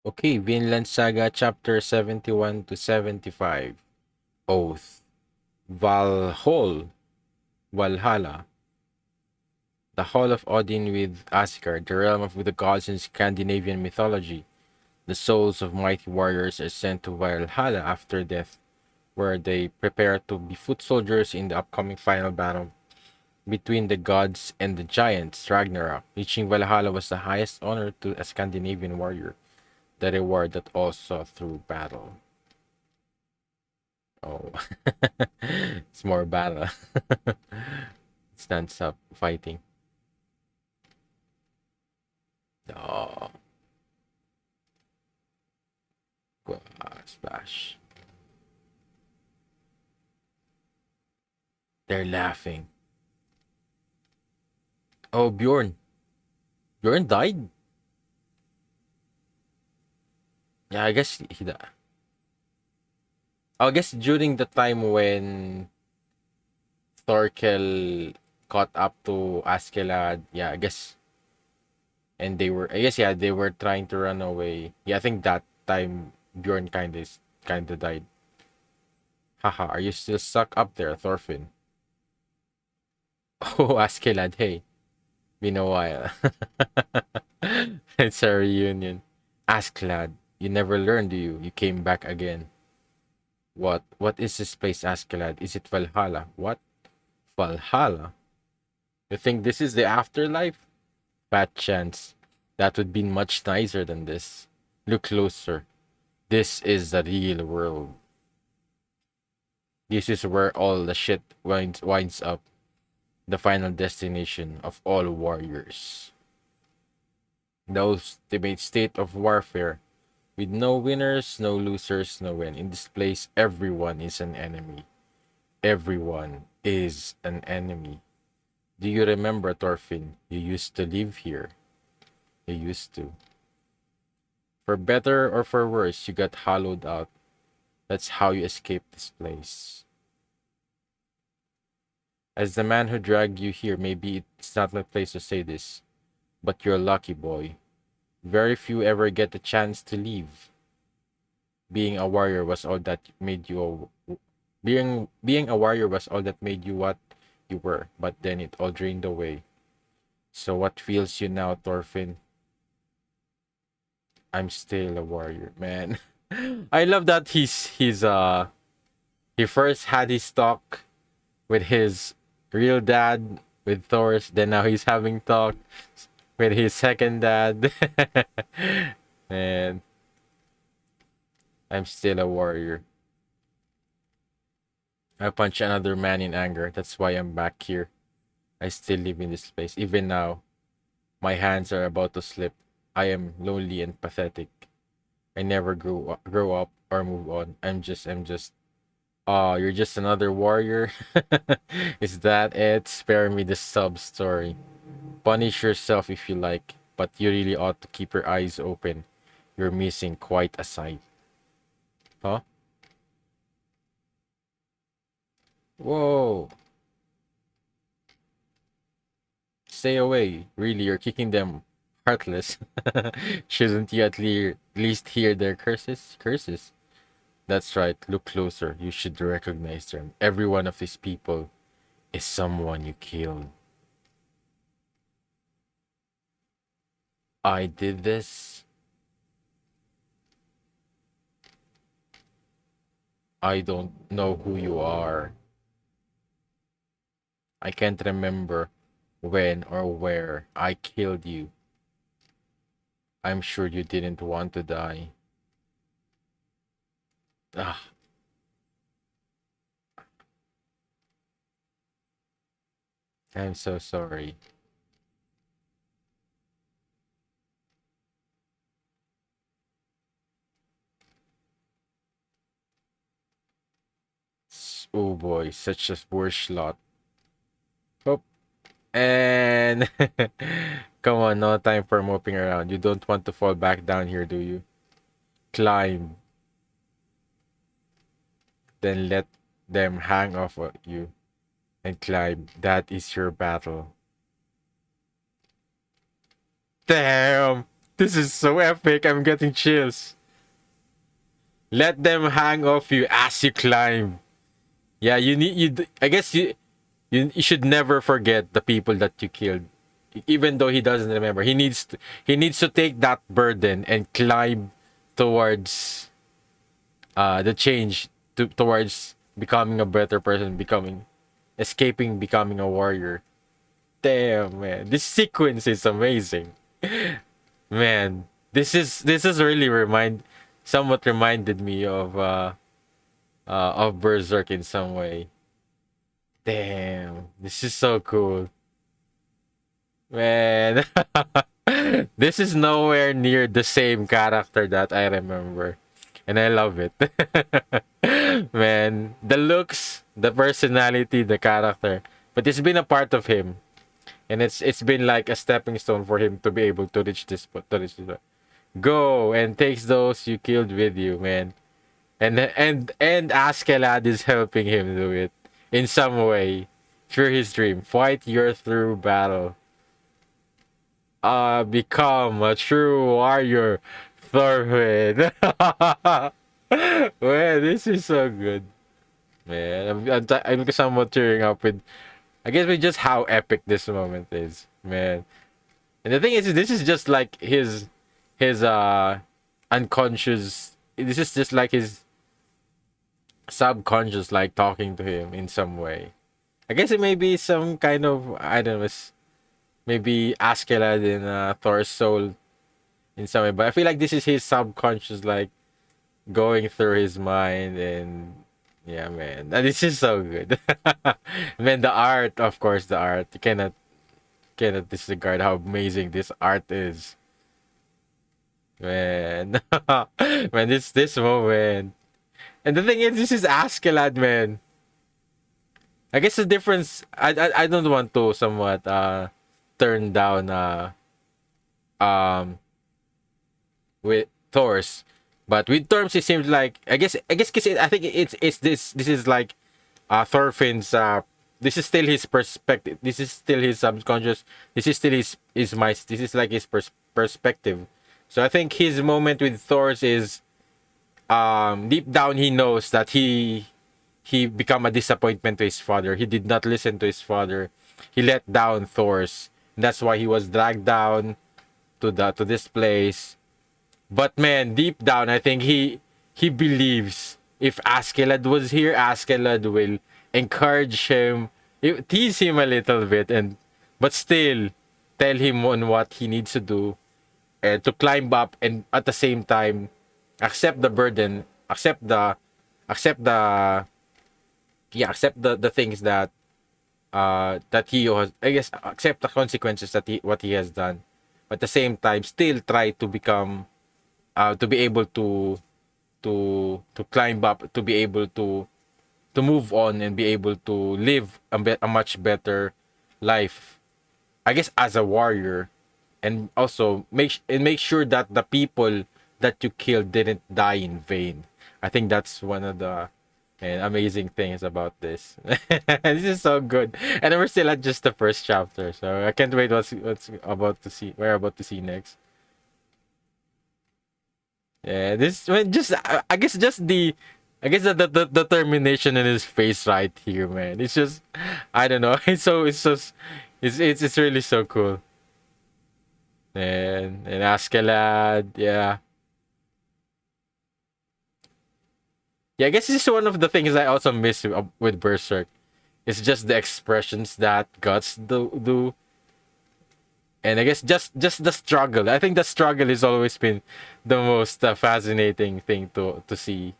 Okay, Vinland Saga Chapter 71 to 75. Oath. Valhalla. The Hall of Odin with Asgard, the realm of the gods in Scandinavian mythology. The souls of mighty warriors are sent to Valhalla after death, where they prepare to be foot soldiers in the upcoming final battle between the gods and the giants, Ragnarok. Reaching Valhalla was the highest honor to a Scandinavian warrior, the reward that all saw through battle. Oh, it's more battle. Stands up fighting. Oh, splash. They're laughing. Oh, Bjorn. Bjorn died? Yeah, I guess he died. I guess during the time when Thorkel caught up to Askeladd, yeah, I guess, and they were trying to run away. Yeah, I think that time Bjorn kind of died. Haha, are you still stuck up there, Thorfinn? Oh, Askeladd, hey. Been a while. It's a reunion. Ask lad, you never learned, do you? You came back again. What? What is this place, Askeladd? Is it Valhalla? What? Valhalla? You think this is the afterlife? Bad chance. That would be much nicer than this. Look closer. This is the real world. This is where all the shit winds up. The final destination of all warriors. The ultimate state of warfare. With no winners, no losers, no win. In this place, everyone is an enemy. Everyone is an enemy. Do you remember, Thorfinn? You used to live here. You used to. For better or for worse, you got hollowed out. That's how you escaped this place. As the man who dragged you here, maybe it's not my place to say this, but you're lucky, boy. Very few ever get the chance to leave. Being a warrior was all that made you being a warrior was all that made you what you were, but then it all drained away. So what feels you now, Thorfinn? I'm still a warrior, man. I love that he first had his talk with his real dad with Thor's, then now he's having talk with his second dad. And I'm still a warrior. I punch another man in anger. That's why I'm back here. I still live in this place. Even now, my hands are about to slip. I am lonely and pathetic. I never grow up or move on. I'm just. Oh, you're just another warrior? Is that it? Spare me the sub story. Punish yourself if you like, but you really ought to keep your eyes open. You're missing quite a sight. Huh? Whoa. Stay away. Really, you're kicking them heartless. Shouldn't you at least hear their curses? Curses? That's right. Look closer. You should recognize them. Every one of these people is someone you killed. I did this. I don't know who you are. I can't remember when or where I killed you. I'm sure you didn't want to die. Ah, I'm so sorry. Oh boy, such a worse lot. Oh, and come on, no time for moping around. You don't want to fall back down here, do you? Climb, then let them hang off of you and climb. That is your battle. Damn! This is so epic. I'm getting chills. Let them hang off you as you climb. Yeah, you need you. I guess you should never forget the people that you killed, even though he doesn't remember. He needs to take that burden and climb towards the change towards becoming a better person, becoming a warrior. Damn, man, this sequence is amazing. Man, this is really somewhat reminded me of Berserk in some way. Damn, this is so cool. Man, this is nowhere near the same character that I remember. And I love it. Man, the looks, the personality, the character. But it's been a part of him. And it's been like a stepping stone for him to be able to reach this point. Go and takes those you killed with you, man. And Askeladd is helping him do it in some way through his dream. Fight your through battle. Become a true warrior, Thorfinn. Man, this is so good. Man, I'm somewhat tearing up with, I guess, with just how epic this moment is, man. And the thing is, this is just like his unconscious. This is just like his subconscious, like talking to him in some way. I guess it may be some kind of, I don't know, maybe Askeladd in Thor's soul in some way. But I feel like this is his subconscious, like going through his mind, and yeah, man, this is so good. Man, the art, of course, the art. You cannot disregard how amazing this art is, man. Man, this moment, and the thing is, this is Askeladd, man. I guess the difference. I don't want to somewhat turn down um with Thor's, but with Terms it seems like, I guess cause I think it's this is like Thorfinn's this is still his perspective, this is still his subconscious, this is still his mind, this is like his perspective. So I think his moment with Thor's is deep down he knows that he become a disappointment to his father. He did not listen to his father. He let down Thor's. That's why he was dragged down to this place. But man, deep down, I think he believes if Askeladd was here, Askeladd will encourage him, tease him a little bit, but still tell him on what he needs to do, to climb up, and at the same time accept the burden, accept the accept the things that he has, I guess, accept the consequences that what he has done, but at the same time still try to become to be able to climb up, to be able to move on and be able to live a much better life, I guess, as a warrior, and also make sure that the people that you killed didn't die in vain. I think that's one of the amazing things about this. This is so good, and we're still at just the first chapter, so I can't wait what's about to see. We're about to see next. Yeah, this one just I guess just the determination in his face right here, man. It's just, I don't know. It's really so cool. And Askeladd, yeah. Yeah, I guess this is one of the things I also miss with Berserk. It's just the expressions that Guts do. And I guess just the struggle. I think the struggle has always been the most fascinating thing to see.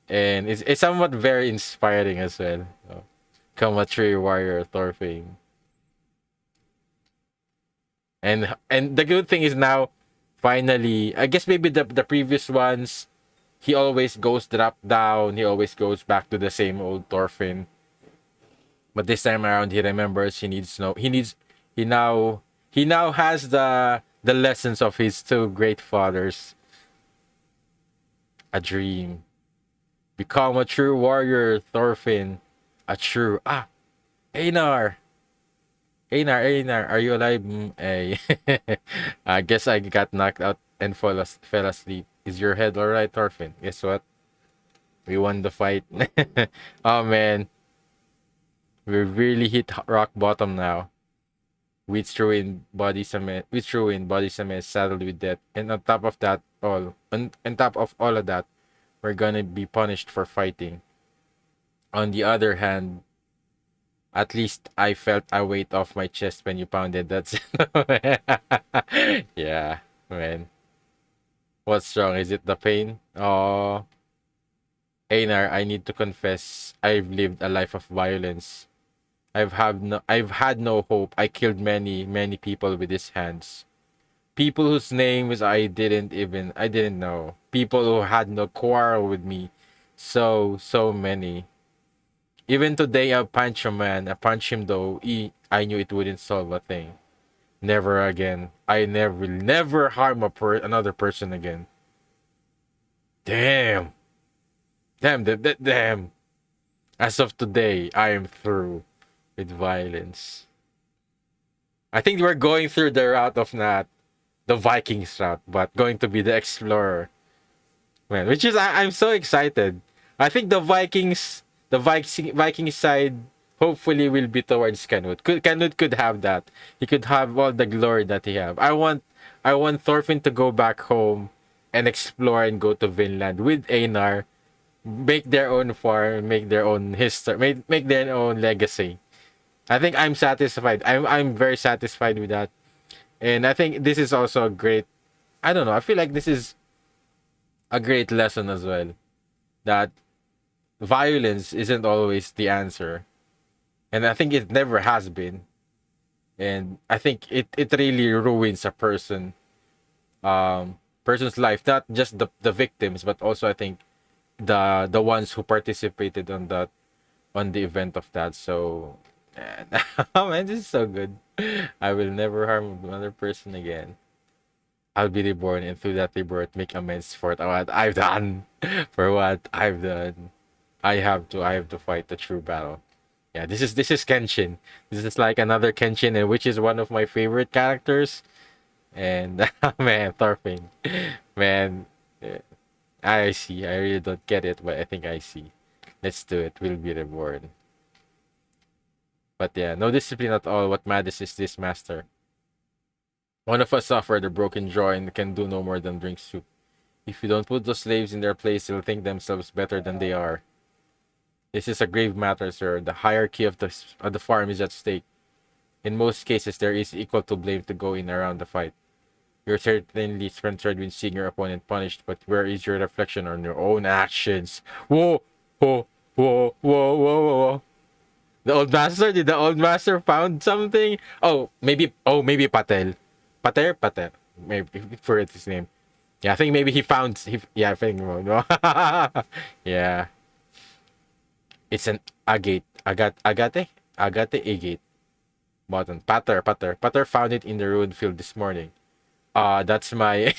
And it's somewhat very inspiring as well. So, come a tree warrior, Thorfinn. And the good thing is now, finally, I guess maybe the previous ones, he always goes drop down. He always goes back to the same old Thorfinn. But this time around, he remembers he needs no. He now has the lessons of his two great fathers. A dream. Become a true warrior, Thorfinn. A true Einar. Einar, are you alive? Hey. I guess I got knocked out and fell asleep. Is your head alright, Thorfinn? Guess what? We won the fight. Oh man, we really hit rock bottom now. We threw in body cement saddled with death. And on top of all of that, we're gonna be punished for fighting. On the other hand, at least I felt a weight off my chest when you pounded that. Yeah, man. What's wrong? Is it the pain? Oh, Einar, I need to confess, I've lived a life of violence. I've had no hope. I killed many people with his hands. People whose names I didn't know. People who had no quarrel with me. So many. Even today, I punch a man. I punch him though. I knew it wouldn't solve a thing. Never again. I never harm another person again. Damn. Damn. As of today, I am through with violence. I think we're going through the route of not the Vikings route, but going to be the explorer. Man, which is I'm so excited. I think the Viking side hopefully will be towards Canute. Canute could have that. He could have all the glory that he have. I want Thorfinn to go back home and explore and go to Vinland with Einar, make their own farm, make their own history, make their own legacy. I think I'm satisfied. I'm very satisfied with that. And I think this is also a great, I don't know, I feel like this is a great lesson as well, that violence isn't always the answer. And I think it never has been. And I think it really ruins a person's life, not just the victims, but also I think the ones who participated on the event of that. So man, oh man, this is so good. I will never harm another person again. I'll be reborn, and through that rebirth, make amends for what I've done. For what I've done. I have to fight the true battle. Yeah, this is Kenshin. This is like another Kenshin, and which is one of my favorite characters. And man, Thorfinn, man, eh, I see. I really don't get it, but I think I see. Let's do it. We'll be reborn. But yeah, no discipline at all. What matters is this master. One of us suffered a broken jaw and can do no more than drink soup. If you don't put those slaves in their place, they'll think themselves better than they are. This is a grave matter, sir. The hierarchy of the farm is at stake. In most cases, there is equal to blame to go in around the fight. You're certainly concerned with seeing your opponent punished, but where is your reflection on your own actions? Whoa, whoa, whoa, whoa, whoa, whoa. The old master? Did the old master found something? Oh, maybe Patel. Pater? Maybe for his name. Yeah, I think maybe he found. Yeah, I think. No. Yeah, it's an agate. Agate button. Pater found it in the ruined field this morning. That's my.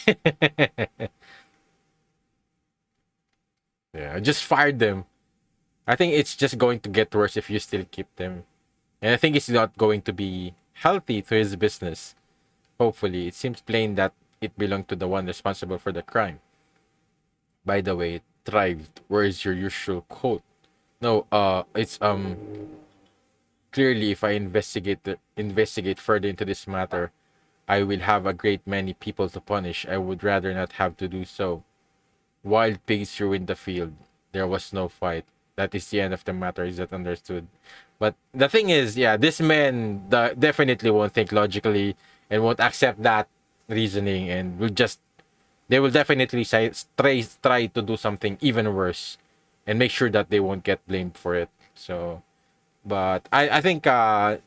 Yeah, I just fired them. I think it's just going to get worse if you still keep them. And I think it's not going to be healthy to his business. Hopefully, it seems plain that it belonged to the one responsible for the crime. By the way, thrived. Where is your usual quote? No, it's clearly if I investigate further into this matter, I will have a great many people to punish. I would rather not have to do so. Wild pigs ruined the field. There was no fight. That is the end of the matter. Is that understood? But the thing is, yeah, this man definitely won't think logically and won't accept that reasoning, and they will definitely try to do something even worse, and make sure that they won't get blamed for it. So, but I think what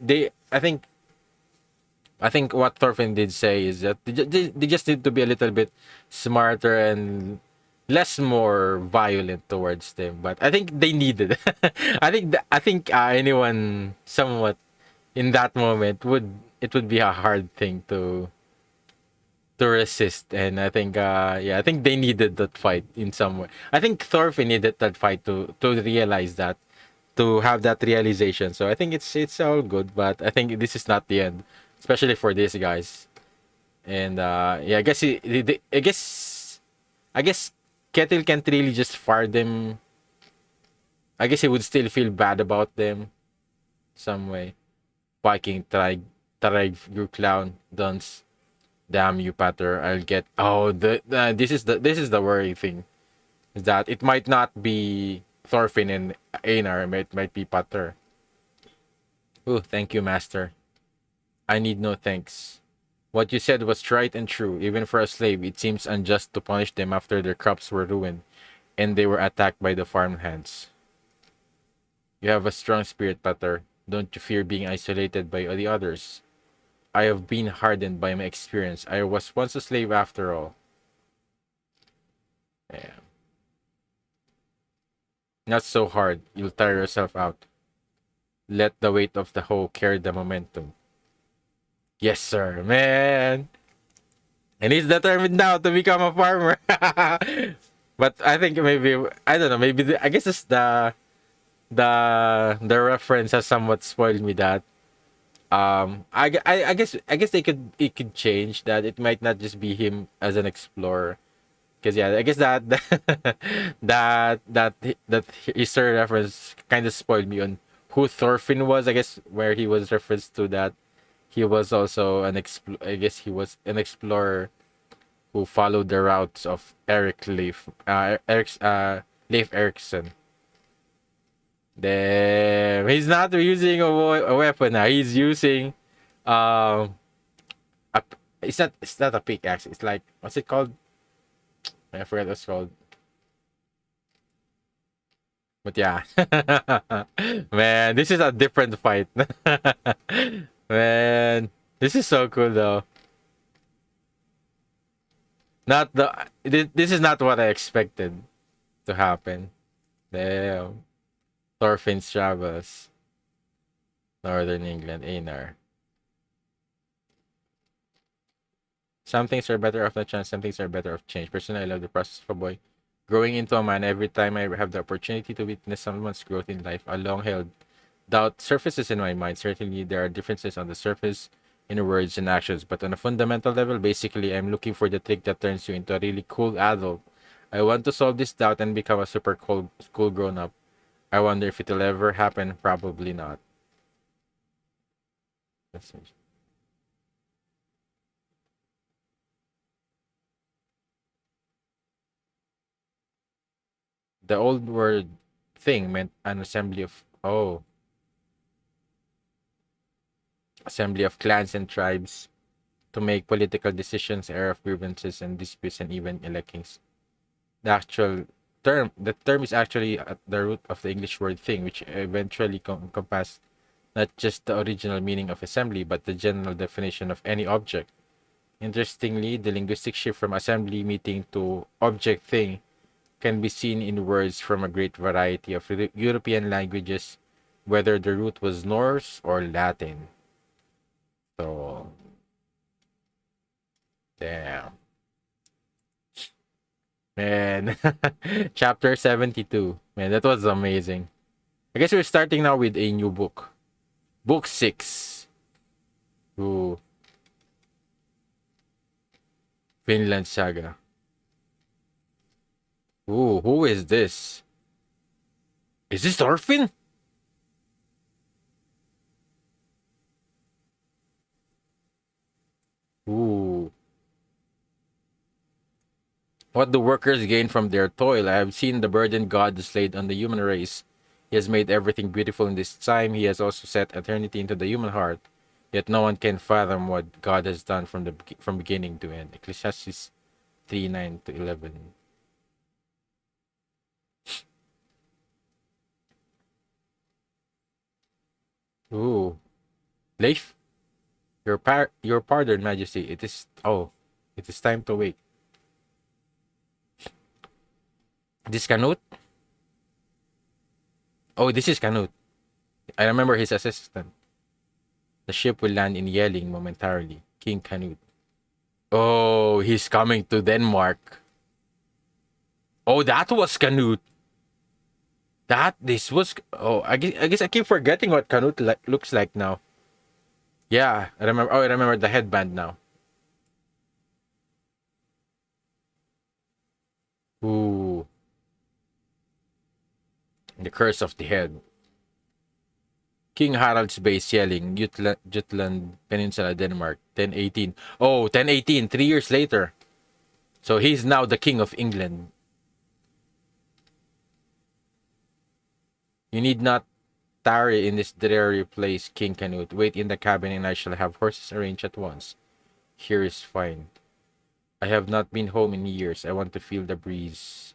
Thorfinn did say is that they just need to be a little bit smarter and less more violent towards them. But I think they needed. I think anyone somewhat in that moment would be a hard thing to resist. And I think I think they needed that fight in some way. I think Thorfinn needed that fight to realize that to have that realization. So I think it's all good, but I think this is not the end, especially for these guys. And yeah, I guess I guess Kettle can't really just fire them. I guess he would still feel bad about them some way. Viking try you clown dunce. Damn you, Pater. I'll get. Oh, this is the worrying thing, is that it might not be Thorfinn and Einar. It might be Pater. Oh, thank you, Master. I need no thanks. What you said was right and true. Even for a slave, it seems unjust to punish them after their crops were ruined and they were attacked by the farmhands. You have a strong spirit, Pater. Don't you fear being isolated by the others? I have been hardened by my experience. I was once a slave after all. Yeah. Not so hard. You'll tire yourself out. Let the weight of the hoe carry the momentum. Yes, sir, man. And he's determined now to become a farmer. But I think maybe I don't know. Maybe I guess it's the reference has somewhat spoiled me that I guess they could it could change that it might not just be him as an explorer, because yeah, I guess that history reference kind of spoiled me on who Thorfinn was. I guess where he was referenced to that he was also I guess he was an explorer who followed the routes of Leif Erikson. Damn, he's not using a weapon now. He's using um a, it's not a pickaxe. It's like, what's it called? I forget what it's called. But yeah. Man, this is a different fight. Man, this is so cool though. Not the this is not what I expected to happen. Damn. Thorfinn's travels. Northern England, Einar. Some things are better off the chance, some things are better off change. Personally, I love the process of a boy growing into a man. Every time I have the opportunity to witness someone's growth in life, a long held doubt surfaces in my mind. Certainly, there are differences on the surface in words and actions, but on a fundamental level, basically, I'm looking for the trick that turns you into a really cool adult. I want to solve this doubt and become a super cool grown up. I wonder if it'll ever happen. Probably not. The old word thing meant an assembly of clans and tribes to make political decisions, era of grievances and disputes, and even elections. The actual the term is actually at the root of the English word thing, which eventually encompassed not just the original meaning of assembly, but the general definition of any object. Interestingly, the linguistic shift from assembly meeting to object thing can be seen in words from a great variety of European languages, whether the root was Norse or Latin. So, damn. Man. Chapter 72. Man, that was amazing. I guess we're starting now with a new book. Book 6. Ooh. Vinland Saga. Ooh, who is this? Is this Thorfinn? Ooh. What do workers gain from their toil? I have seen the burden God has laid on the human race. He has made everything beautiful in this time. He has also set eternity into the human heart. Yet no one can fathom what God has done from beginning to end. Ecclesiastes 3:9-11. Ooh. Leif, your pardon, Majesty. It is time to wait. This Canute? Oh, this is Canute. I remember his assistant. The ship will land in Yelling momentarily. King Canute. Oh, he's coming to Denmark. Oh, that was Canute. That this was oh I guess I keep forgetting what Canute looks like now. Yeah, I remember. Oh, I remember the headband now. Ooh, the curse of the head. King Harald's base yelling, Jutland Peninsula, Denmark, 1018. Oh, 1018, 3 years later. So he's now the king of England. You need not tarry in this dreary place, King Canute. Wait in the cabin and I shall have horses arranged at once. Here is fine. I have not been home in years. I want to feel the breeze.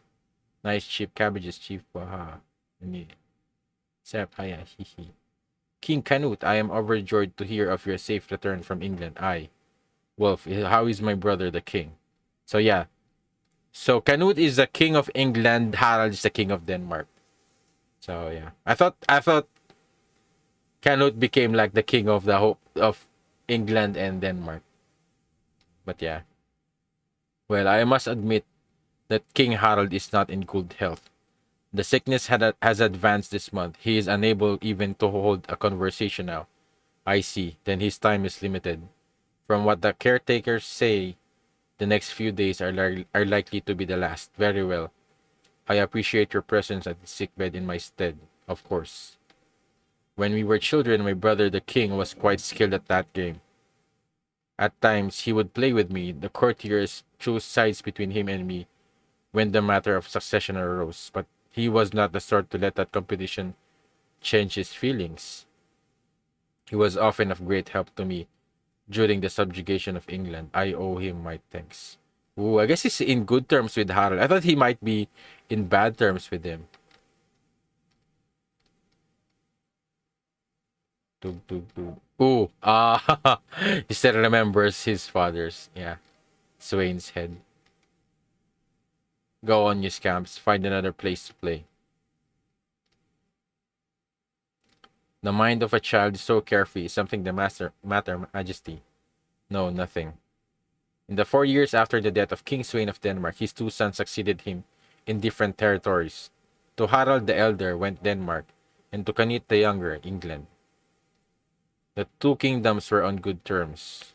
Nice cheap cabbages, chief. Waha. Sep, haya, hihi. King Canute, I am overjoyed to hear of your safe return from England. I, Wolf, how is my brother the king? So yeah. So Canute is the king of England, Harald is the king of Denmark. So yeah. I thought Canute became like the king of the whole of England and Denmark. But yeah. Well, I must admit that King Harald is not in good health. The sickness has advanced this month. He is unable even to hold a conversation now. I see. Then his time is limited. From what the caretakers say, the next few days are likely to be the last. Very well. I appreciate your presence at the sickbed in my stead, of course. When we were children, my brother the king was quite skilled at that game. At times, he would play with me. The courtiers chose sides between him and me when the matter of succession arose, but he was not the sort to let that competition change his feelings. He was often of great help to me during the subjugation of England. I owe him my thanks. Ooh, I guess he's in good terms with Harold. I thought he might be in bad terms with him. Tug, tug, tug. Ooh, he still remembers his father's, yeah, Swain's head. Go on, you scamps. Find another place to play. The mind of a child is so carefree. Something the matter, Majesty. No, nothing. In the 4 years after the death of King Sweyn of Denmark, his two sons succeeded him in different territories. To Harald the Elder went Denmark, and to Canute the Younger, England. The two kingdoms were on good terms.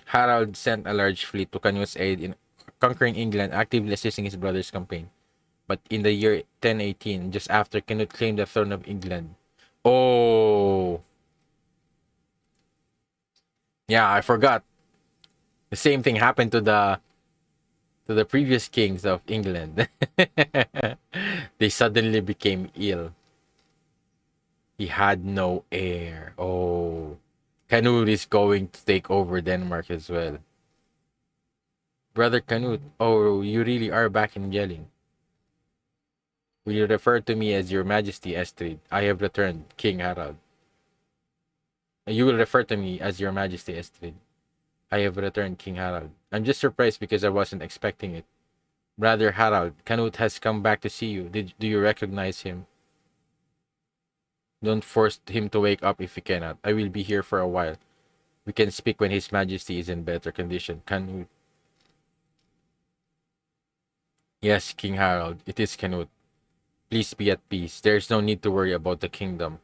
Harald sent a large fleet to Canute's aid in conquering England, actively assisting his brother's campaign. But in the year 1018, just after Canute claimed the throne of England. Oh, yeah, I forgot. The same thing happened to the previous kings of England. They suddenly became ill. He had no heir. Oh, Canute is going to take over Denmark as well. Brother Canute, oh, you really are back in yelling. Will you refer to me as your Majesty, Estrid? I have returned, King Harald. You will refer to me as your Majesty, Estrid. I have returned, King Harald. I'm just surprised because I wasn't expecting it. Brother Harald, Canute has come back to see you. Do you recognize him? Don't force him to wake up if you cannot. I will be here for a while. We can speak when His Majesty is in better condition. Canute. Yes, King Harald, it is Canute. Please be at peace. There's no need to worry about the kingdom.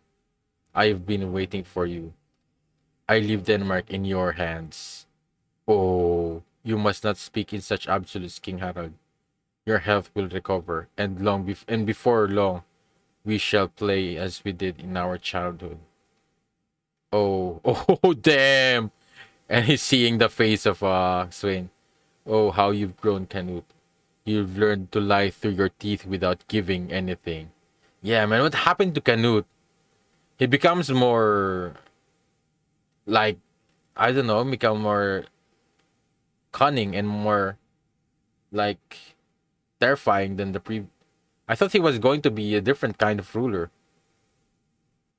I've been waiting for you. I leave Denmark in your hands. Oh, you must not speak in such absolutes, King Harald. Your health will recover, and before long, we shall play as we did in our childhood. Oh, oh, damn! And he's seeing the face of Swain. Oh, how you've grown, Canute. You've learned to lie through your teeth without giving anything. Yeah, man, what happened to Canute? He becomes more like I don't know, become more cunning and more like terrifying than the pre. I thought he was going to be a different kind of ruler.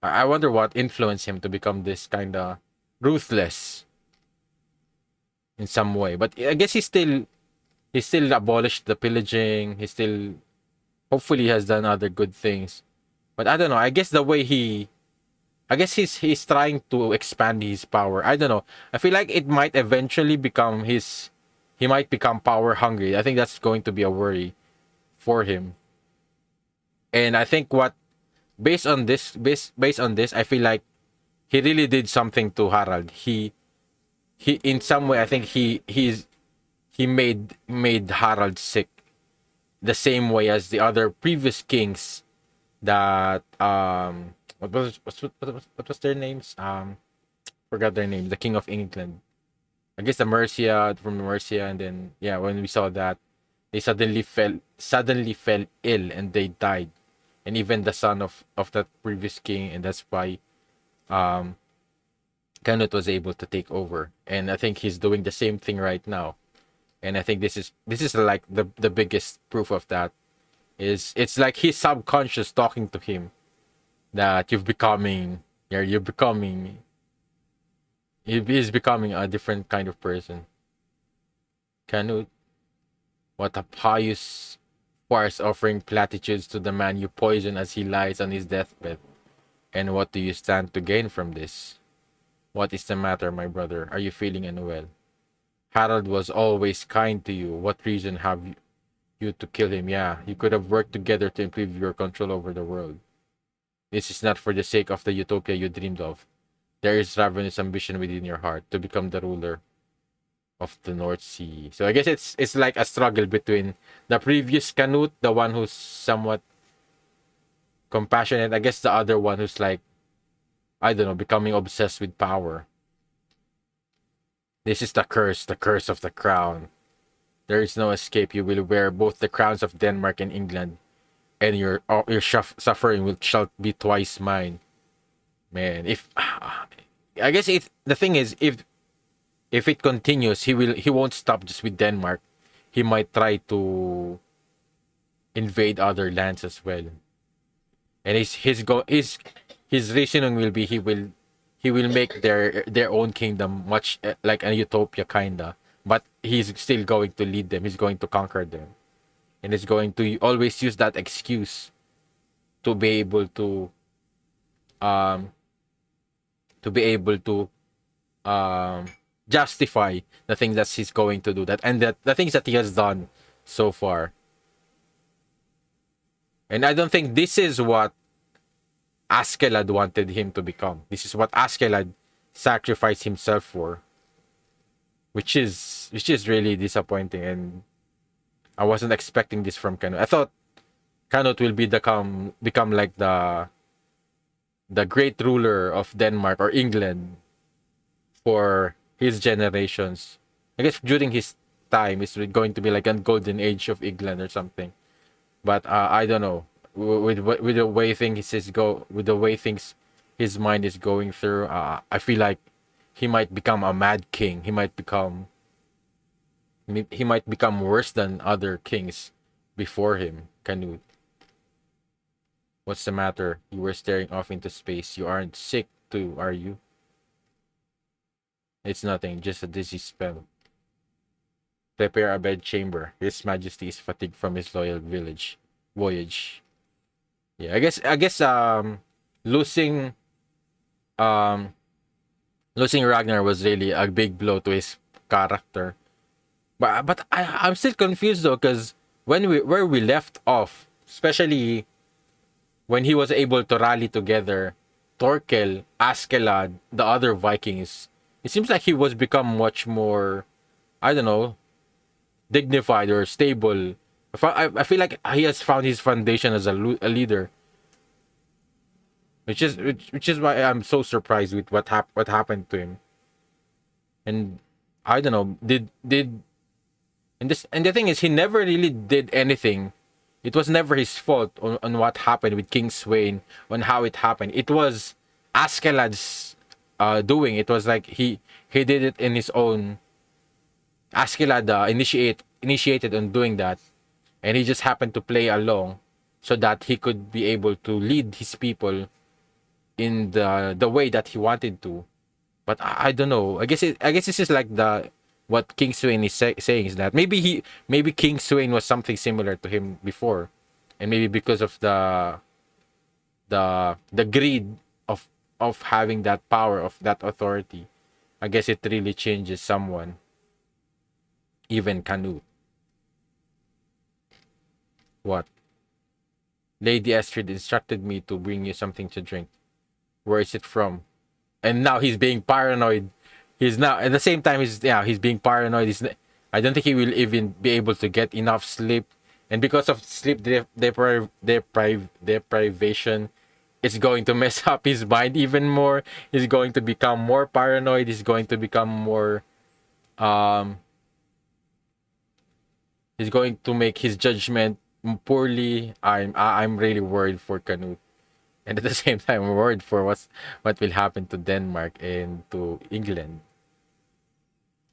I wonder what influenced him to become this kind of ruthless in some way. But I guess he still abolished the pillaging. He still hopefully has done other good things. But I don't know. I guess he's trying to expand his power. I don't know. I feel like it might eventually become his. he might become power hungry. I think that's going to be a worry for him. And I think what based on this, I feel like he really did something to Harald. He in some way, I think he made Harald sick the same way as the other previous kings that what was their names? Forgot their names. The King of England. I guess the Mercia from Mercia, and then yeah, when we saw that, they suddenly fell ill and they died, and even the son of that previous king, and that's why um Canute was able to take over, and I think he's doing the same thing right now, and I think this is like the biggest proof of that is it's like his subconscious talking to him that you're becoming he's becoming a different kind of person. Canute, what a pious farce offering platitudes to the man you poison as he lies on his deathbed. And what do you stand to gain from this? What is the matter, my brother? Are you feeling unwell? Harold was always kind to you. What reason have you to kill him? Yeah, you could have worked together to improve your control over the world. This is not for the sake of the utopia you dreamed of. There is ravenous ambition within your heart to become the ruler of the North Sea. So I guess it's like a struggle between the previous Canute, the one who's somewhat compassionate. I guess the other one who's like, I don't know, becoming obsessed with power. This is the curse of the crown. There is no escape. You will wear both the crowns of Denmark and England, and your suffering will shall be twice mine. Man, if I guess the thing is, if it continues, he won't stop just with Denmark. He might try to invade other lands as well. And his reasoning will be he will make their own kingdom much like a utopia kinda, but he's still going to lead them. He's going to conquer them, and he's going to always use that excuse to be able um to um justify the things that he's going to do, that and that the things that he has done so far. And I don't think this is what Askeladd wanted him to become. This is what Askeladd sacrificed himself for, which is really disappointing. And I wasn't expecting this from Canute. I thought Canute will become like the great ruler of Denmark or England for his generations. I guess during his time, it's going to be like a golden age of England or something. But I don't know. With the way with the way things his mind is going through, I feel like he might become a mad king. He might become worse than other kings before him. Canute, what's the matter? You were staring off into space. You aren't sick too, are you? It's nothing, just a dizzy spell. Prepare a bed chamber. His Majesty is fatigued from his loyal voyage. Yeah, I guess losing um losing Ragnar was really a big blow to his character. But I'm still confused though, because where we left off, especially when he was able to rally together Torkel, Askeladd, the other Vikings, it seems like he was become much more, I don't know, dignified or stable. I feel like he has found his foundation as a leader, which is why I'm so surprised with what happened to him. And I don't know, did and the thing is, he never really did anything. It was never his fault on what happened with King Sweyn, on how it happened. It was Askeladd's doing. It was like he did it in his own. Askeladd initiated on doing that, and he just happened to play along so that he could be able to lead his people in the way that he wanted to. But I don't know. I guess this is like the what King Sweyn is saying is that maybe King Sweyn was something similar to him before, and maybe because of the greed of having that power, of that authority, I guess it really changes someone. Even Canute. What? Lady Astrid instructed me to bring you something to drink. Where is it from? And now he's being paranoid. He's now at the same time he's being paranoid. I don't think he will even be able to get enough sleep, and because of sleep deprivation, it's going to mess up his mind even more. He's going to become more paranoid. He's going to become more um. He's going to make his judgment poorly. I'm really worried for Canute. And at the same time, I'm worried for what will happen to Denmark and to England.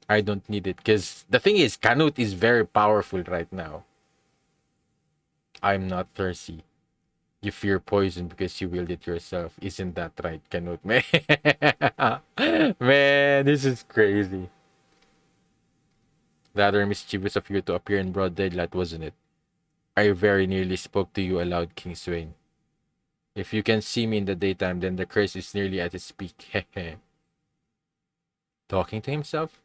I don't need it because the thing is, Canute is very powerful right now. I'm not thirsty. You fear poison because you willed it yourself. Isn't that right, Canute? Man, man, this is crazy. Rather mischievous of you to appear in broad daylight, wasn't it? I very nearly spoke to you aloud, King Swain. If you can see me in the daytime, then the curse is nearly at its peak. Talking to himself?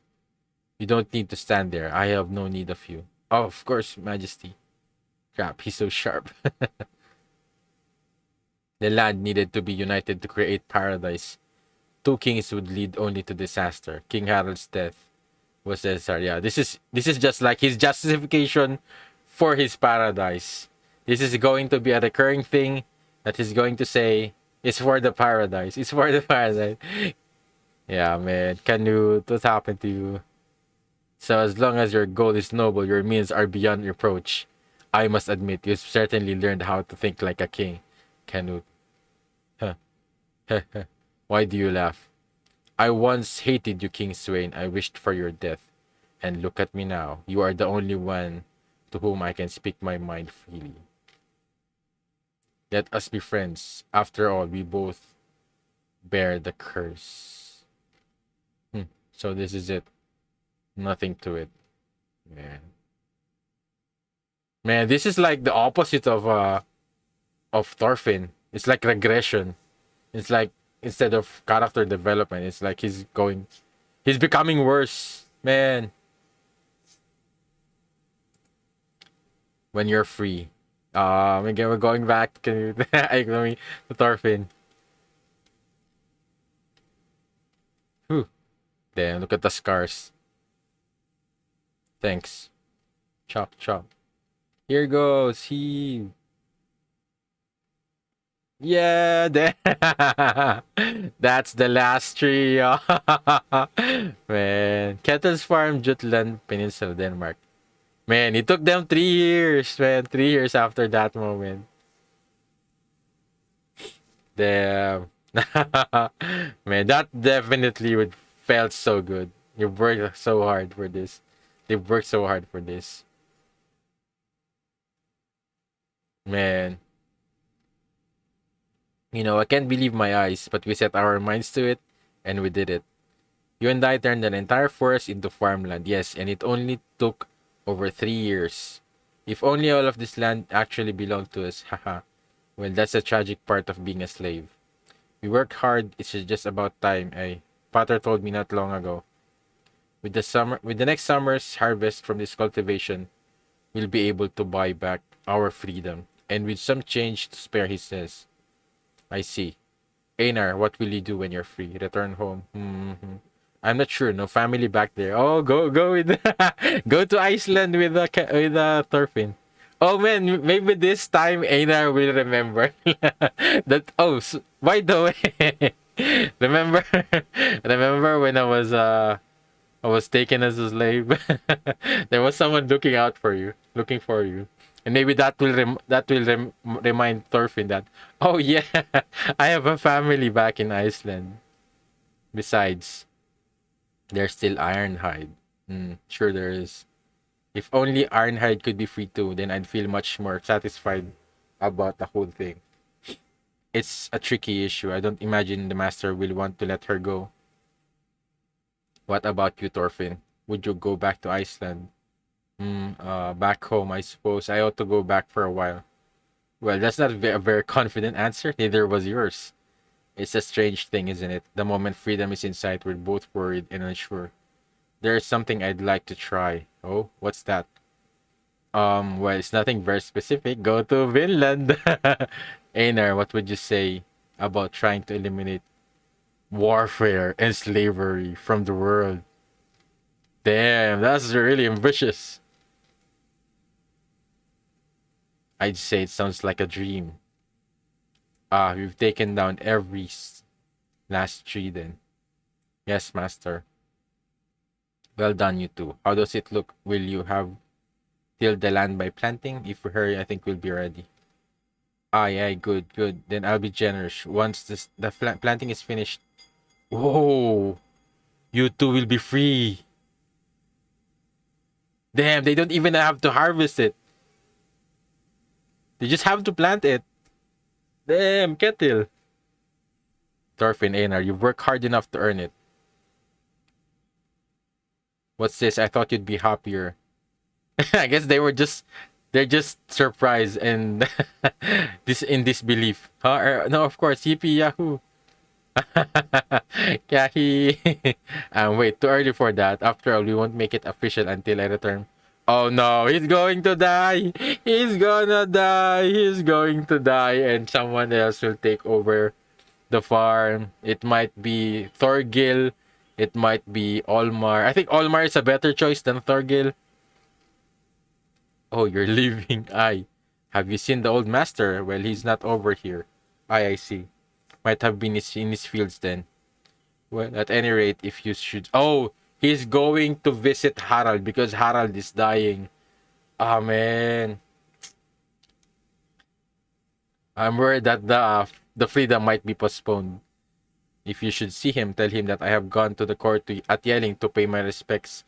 You don't need to stand there. I have no need of you. Oh, of course, Majesty. Crap, he's so sharp. The land needed to be united to create paradise. Two kings would lead only to disaster. King Harald's death was necessary. Yeah, this is just like his justification for his paradise. This is going to be a recurring thing that he's going to say, it's for the paradise. It's for the paradise. Yeah, man. Canute, what happened to you? So as long as your goal is noble, your means are beyond reproach. I must admit, you've certainly learned how to think like a king, Canute. Huh. Why do you laugh? I once hated you, King Swain. I wished for your death. And look at me now. You are the only one to whom I can speak my mind freely. Let us be friends. After all, we both bear the curse. So this is it. Nothing to it. Man. Man, this is like the opposite of Thorfinn. It's like regression. It's like instead of character development, it's like he's becoming worse. Man. When you're free. Again, we're going back to Thorfinn. Whew. Damn, look at the scars. Thanks. Chop, chop. Here goes. Yeah, that's the last tree. Man. Kettle's Farm, Jutland Peninsula, Denmark. Man, it took them 3 years, man. 3 years after that moment. Damn. Man, that definitely would felt so good. You worked so hard for this. They worked so hard for this. Man. I can't believe my eyes, but we set our minds to it, and we did it. You and I turned an entire forest into farmland, yes, and it only took over 3 years. If only all of this land actually belonged to us, haha. Well, that's the tragic part of being a slave. We work hard, it's just about time, eh? Potter told me not long ago. With the next summer's harvest from this cultivation, we'll be able to buy back our freedom. And with some change to spare, he says. I see. Einar, what will you do when you're free? Return home? I'm not sure. No family back there. Oh, go with go to Iceland with Thorfinn. Oh man, maybe this time Einar will remember that. Oh, by the way, remember remember when I was taken as a slave. There was someone looking for you, and maybe that will remind Thorfinn that, oh yeah, I have a family back in Iceland. Besides, there's still Ironhide. Sure there is. If only Ironhide could be free too, then I'd feel much more satisfied about the whole thing. It's a tricky issue. I don't imagine the master will want to let her go. What about you, Thorfinn? Would you go back to Iceland? Back home, I suppose. I ought to go back for a while. Well, that's not a very confident answer. Neither was yours. It's a strange thing, isn't it? The moment freedom is in sight, we're both worried and unsure. there's something I'd like to try. Oh, what's that? Well, it's nothing very specific. Go to Vinland. Einar, what would you say about trying to eliminate warfare and slavery from the world? Damn, that's really ambitious. I'd say it sounds like a dream. We've taken down every last tree then. Yes, master. Well done, you two. How does it look? Will you have tilled the land by planting? If we hurry, I think we'll be ready. Yeah, good, good. Then I'll be generous. Once the planting is finished. Whoa! You two will be free. Damn, they don't even have to harvest it. They just have to plant it. Damn, Kettle. Thorfinn, Einar, you've worked hard enough to earn it. What's this? I thought you'd be happier. I guess they're just surprised and this in disbelief. Huh? No, of course, yippee yahoo. Yahi. Wait, too early for that. After all, we won't make it official until I return. Oh no, he's going to die. He's gonna die. He's going to die, and someone else will take over the farm. It might be Thorgil. It might be Olmar. I think Olmar is a better choice than Thorgil. Oh, you're leaving. Have you seen the old master? Well, he's not over here. I see. Might have been in his fields then. Well, at any rate, if you should... Oh, he's going to visit Harald because Harald is dying. Ah, man. I'm worried that the freedom might be postponed. If you should see him, tell him that I have gone to the court at Yelling to pay my respects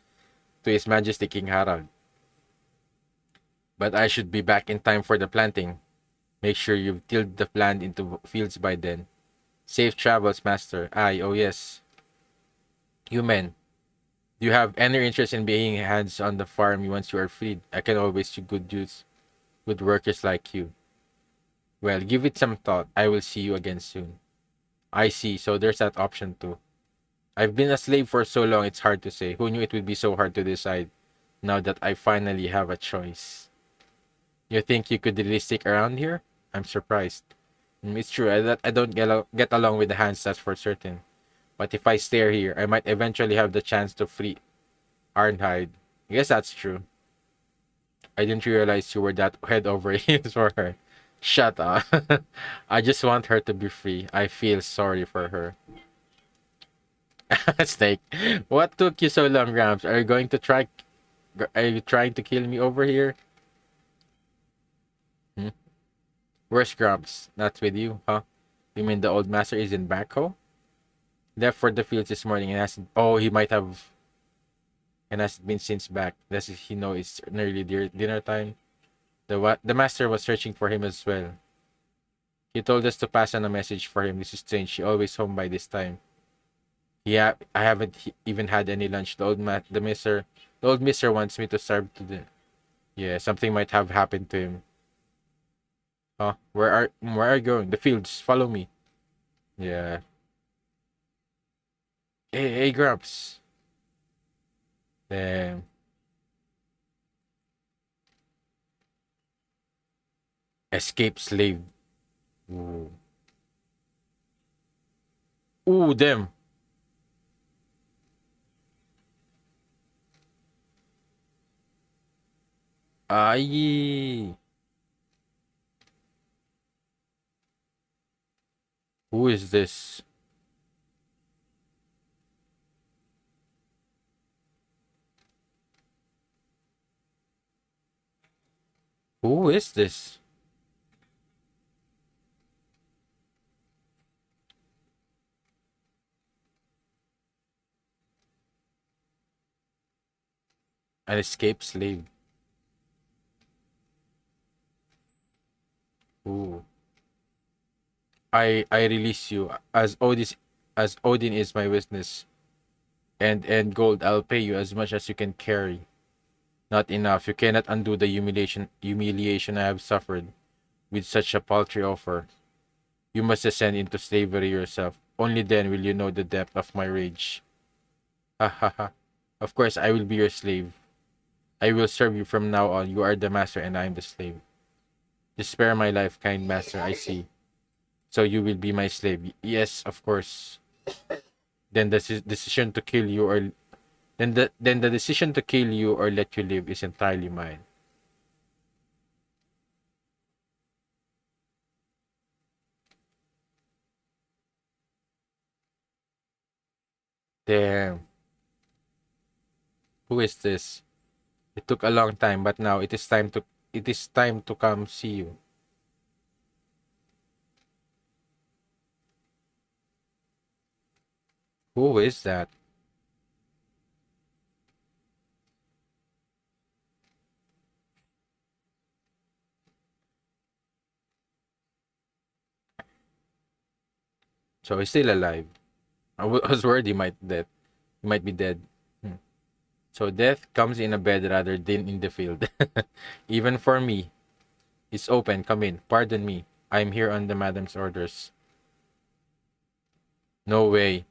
to His Majesty King Harald. But I should be back in time for the planting. Make sure you've tilled the land into fields by then. Safe travels, master. Oh yes. You men, do you have any interest in being hands on the farm once you are freed? I can always use good workers like you. Well, give it some thought. I will see you again soon. I see, so there's that option too. I've been a slave for so long, it's hard to say. Who knew it would be so hard to decide now that I finally have a choice? You think you could really stick around here? I'm surprised. It's true, I don't get along with the hands, that's for certain. But if I stay here, I might eventually have the chance to free Arnhide. I guess that's true. I didn't realize you were that head over heels for her. Shut up. I just want her to be free. I feel sorry for her. Snake. What took you so long, Gramps? Are you trying to kill me over here? Where's Gramps? Not with you, huh? You mean the old master isn't back home? Left for the fields this morning and hasn't... Oh, he might have... And hasn't been since back. Does he know it's nearly dinner time? The master was searching for him as well. He told us to pass on a message for him. This is strange. He always home by this time. Yeah, I haven't even had any lunch. The old mister wants me to serve to the... Yeah, something might have happened to him. Huh? Where are you going? The fields. Follow me. Yeah. Hey, Grumps. Damn. Escape slave. Ooh. Ooh, damn. Aye. Who is this? Who is this? An escaped slave. Ooh. I release you as Odin is my witness. And gold, I'll pay you as much as you can carry. Not enough. You cannot undo the humiliation I have suffered with such a paltry offer. You must descend into slavery yourself. Only then will you know the depth of my rage. Ha ha ha. Of course, I will be your slave. I will serve you from now on. You are the master and I am the slave. Just spare my life, kind master, I see. So you will be my slave. Yes, of course. Then the decision to kill you or then the decision to kill you or let you live is entirely mine. Damn. Who is this? It took a long time, but now it is time to come see you. Who is that? So he's still alive. I was worried he might be dead. Hmm. So death comes in a bed rather than in the field. Even for me. It's open. Come in. Pardon me. I'm here on the madam's orders. No way.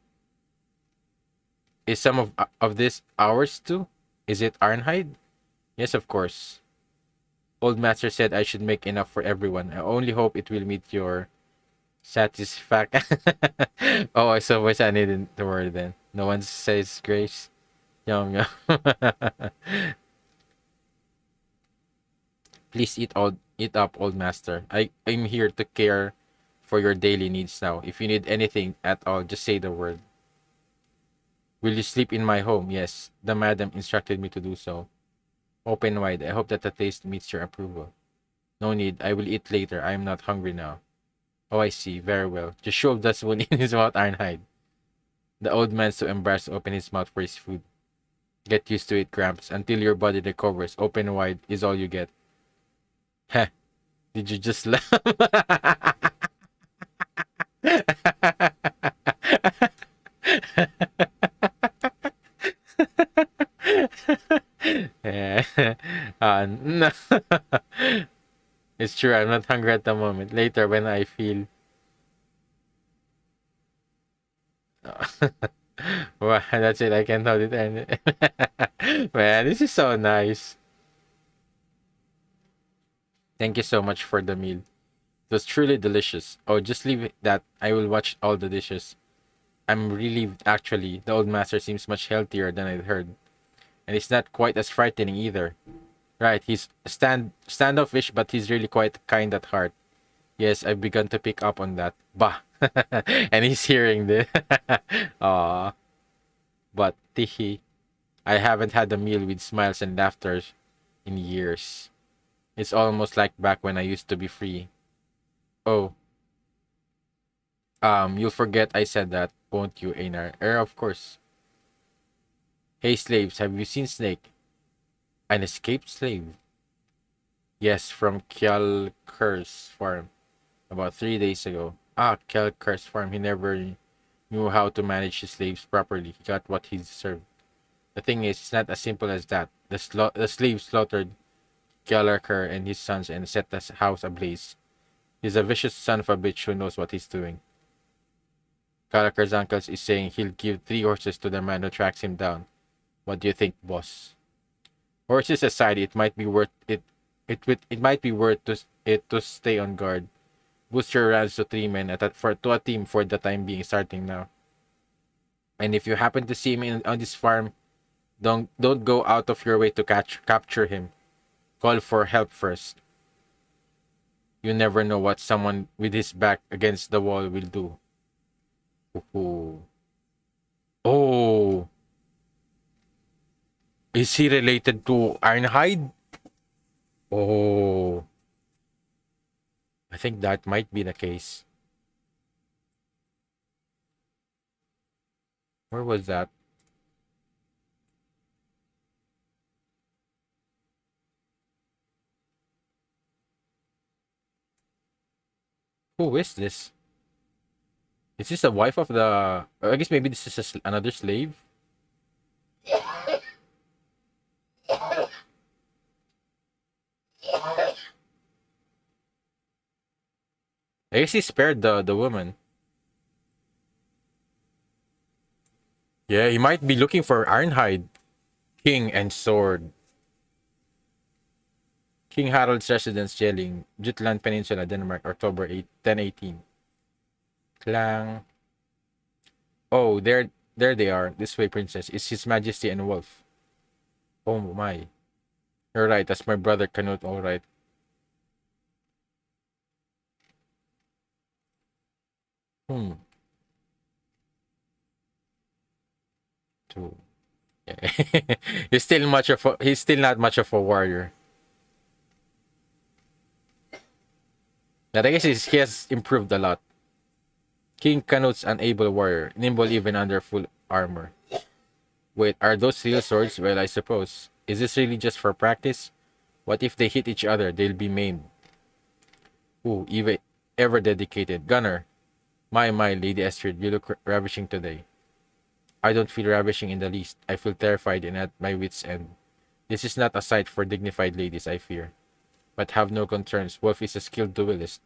Is some of this ours too? Is it Ironhide? Yes, of course. Old master said I should make enough for everyone. I only hope it will meet your satisfaction. Oh, I suppose I needed the word then. No one says grace. Yum yum. Please eat up, old master. I'm here to care for your daily needs now. If you need anything at all, just say the word. Will you sleep in my home? Yes. The madam instructed me to do so. Open wide. I hope that the taste meets your approval. No need. I will eat later. I am not hungry now. Oh, I see. Very well. Just shove that spoon in his mouth, Ironhide. The old man's too embarrassed to open his mouth for his food. Get used to it, Gramps. Until your body recovers, open wide is all you get. Heh. Did you just laugh? Yeah. No. It's true. I'm not hungry at the moment. Later, when I feel. Well, that's it. I can't hold it. Man, this is so nice. Thank you so much for the meal. It was truly delicious. Oh, just leave it that. I will watch all the dishes. I'm relieved, actually. The old master seems much healthier than I'd heard. And he's not quite as frightening either. Right, he's standoffish, but he's really quite kind at heart. Yes, I've begun to pick up on that. Bah. And he's hearing this. Aw. But Tihi, I haven't had a meal with smiles and laughter in years. It's almost like back when I used to be free. Oh, you'll forget I said that, won't you, Einar? Of course. Hey, slaves, have you seen Snake? An escaped slave? Yes, from Kjallkur's farm. About 3 days ago. Ah, Kjallkur's farm. He never knew how to manage his slaves properly. He got what he deserved. The thing is, it's not as simple as that. The slaves slaughtered Kjallkur and his sons and set the house ablaze. He's a vicious son of a bitch who knows what he's doing. Kjallkur's uncle is saying he'll give 3 horses to the man who tracks him down. What do you think, boss? Horses aside, it might be worth it. It might be worth to stay on guard. Booster runs to 3 men to a team for the time being, starting now. And if you happen to see him on this farm, don't go out of your way to capture him. Call for help first. You never know what someone with his back against the wall will do. Ooh. Oh, is he related to Ironhide? Oh, I think that might be the case. Where was that? Who is this? Is this the wife of the? I guess maybe this is another slave. I guess he spared the woman. Yeah, he might be looking for Ironhide. King and Sword. King Harald's residence Jelling, Jutland Peninsula, Denmark, October 1018. Klang. Oh, there they are. This way, princess. Is His Majesty and Wolf. Oh my. You're right, that's my brother Canute, alright. Hmm. Two. Yeah. He's still not much of a warrior. But I guess he has improved a lot. King Canute's an able warrior, nimble even under full armor. Wait, are those real swords? Well, I suppose. Is this really just for practice? What if they hit each other? They'll be maimed. Ooh, even ever dedicated. Gunner. My, Lady Estrid, you look ravishing today. I don't feel ravishing in the least. I feel terrified and at my wits' end. This is not a sight for dignified ladies, I fear. But have no concerns. Wolf is a skilled duelist.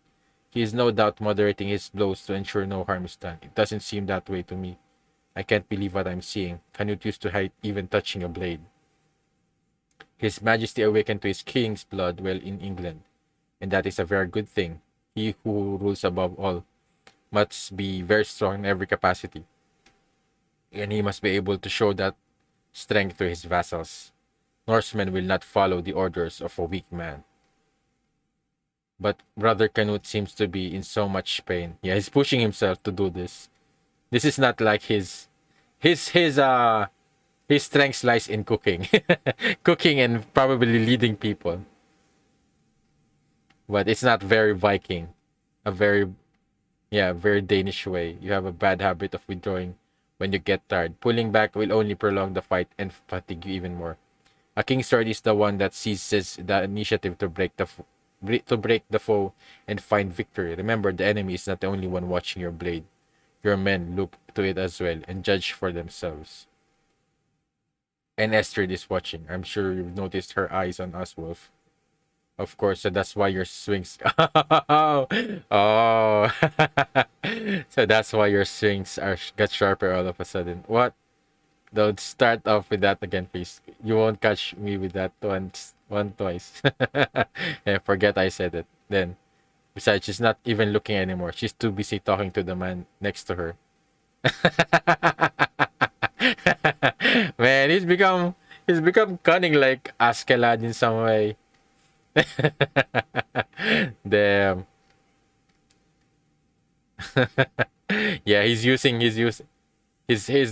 He is no doubt moderating his blows to ensure no harm is done. It doesn't seem that way to me. I can't believe what I'm seeing. Canute used to hate even touching a blade. His Majesty awakened to his king's blood well in England, and that is a very good thing. He who rules above all must be very strong in every capacity, and he must be able to show that strength to his vassals. Norsemen will not follow the orders of a weak man. But Brother Canute seems to be in so much pain. Yeah, he's pushing himself to do this. This is not like his strength lies in cooking. Cooking and probably leading people. But it's not very Viking. A very very Danish way. You have a bad habit of withdrawing when you get tired. Pulling back will only prolong the fight and fatigue you even more. A king's sword is the one that seizes the initiative to break the foe and find victory. Remember, the enemy is not the only one watching your blade. Your men look to it as well and judge for themselves. And Estrid is watching. I'm sure you've noticed her eyes on us, Wolf. Of course, so that's why your swings. Oh. So that's why your swings got sharper all of a sudden. What? Don't start off with that again, please. You won't catch me with that twice. Yeah, forget I said it. Then, besides, she's not even looking anymore. She's too busy talking to the man next to her. Man, he's become cunning like Askeladd in some way. Damn. Yeah, he's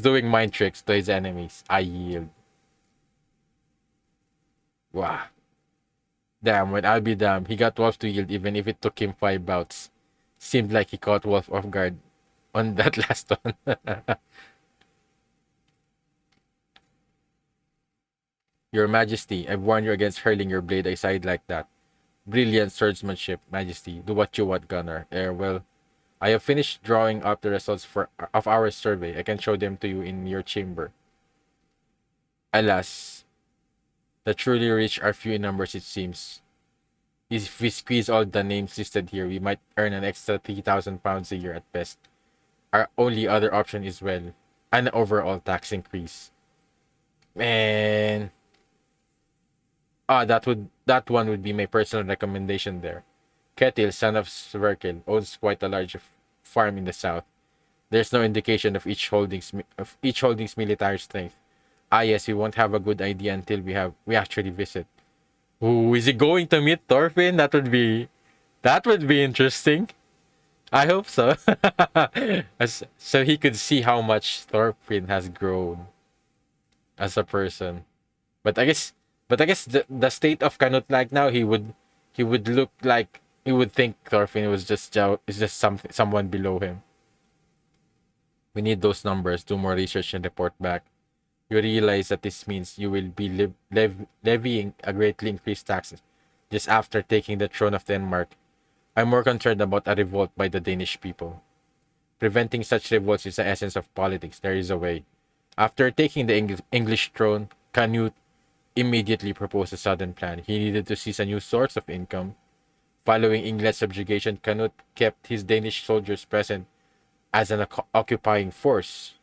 doing mind tricks to his enemies. I yield. Wow. Damn, when I'll be damned, he got Wolf to yield even if it took him 5 bouts. Seemed like he caught Wolf off guard on that last one. Your Majesty, I've warned you against hurling your blade aside like that. Brilliant swordsmanship, Majesty. Do what you want, Gunner. Well, I have finished drawing up the results of our survey. I can show them to you in your chamber. Alas, the truly rich are few in numbers, it seems. If we squeeze all the names listed here, we might earn an extra £3,000 a year at best. Our only other option is, well, an overall tax increase. Man. That one would be my personal recommendation there. Ketil, son of Sverkel, owns quite a large farm in the south. There's no indication of each holding's military strength. Ah yes, we won't have a good idea until we actually visit. Ooh, is he going to meet Thorfinn? That would be interesting. I hope so. So he could see how much Thorfinn has grown as a person. But I guess the state of Canute like now, he would look like he would think Thorfinn is just someone below him. We need those numbers, do more research and report back. You realize that this means you will be levying a greatly increased taxes just after taking the throne of Denmark. I'm more concerned about a revolt by the Danish people. Preventing such revolts is the essence of politics. There is a way. After taking the English throne, Canute immediately proposed a sudden plan. He needed to seize a new source of income. Following England's subjugation, Canute kept his Danish soldiers present as an occupying force.